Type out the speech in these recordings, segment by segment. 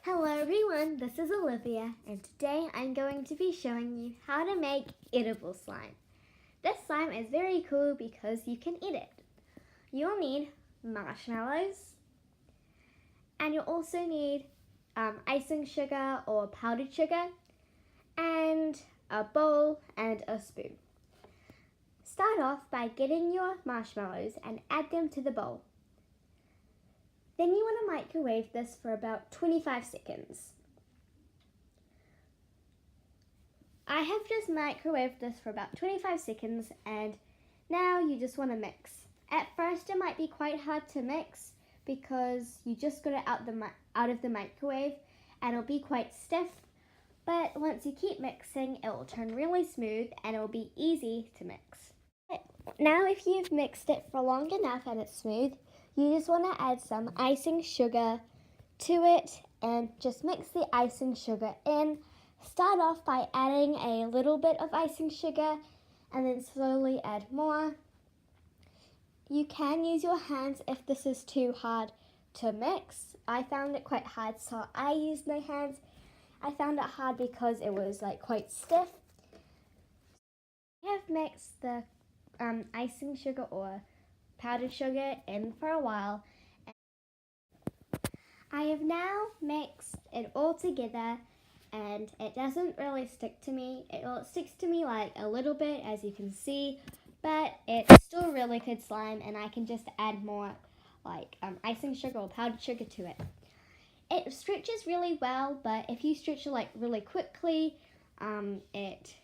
Hello everyone, this is Olivia and today I'm going to be showing you how to make edible slime. This slime is very cool because you can eat it. You'll need marshmallows and you'll also need icing sugar or powdered sugar and a bowl and a spoon. Start off by getting your marshmallows and add them to the bowl. Then you want to microwave this for about 25 seconds. I have just microwaved this for about 25 seconds and now you just want to mix. At first it might be quite hard to mix because you just got it out of the microwave and it'll be quite stiff, but once you keep mixing it will turn really smooth and it will be easy to mix. Now if you've mixed it for long enough and it's smooth, you just want to add some icing sugar to it and just mix the icing sugar in. Start off by adding a little bit of icing sugar and then slowly add more. You can use your hands if this is too hard to mix. I found it quite hard, so I used my hands. I found it hard because it was quite stiff. I have mixed the icing sugar or powdered sugar in for a while. I have now mixed it all together and it doesn't really stick to me. It sticks to me a little bit, as you can see, but it's still really good slime and I can just add more icing sugar or powdered sugar to it. It stretches really well, but if you stretch it really quickly, it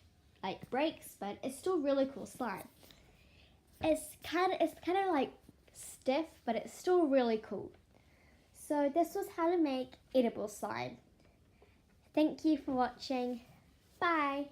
breaks, but it's still really cool slime. It's kind of stiff, but it's still really cool. So this was how to make edible slime. Thank you for watching. Bye!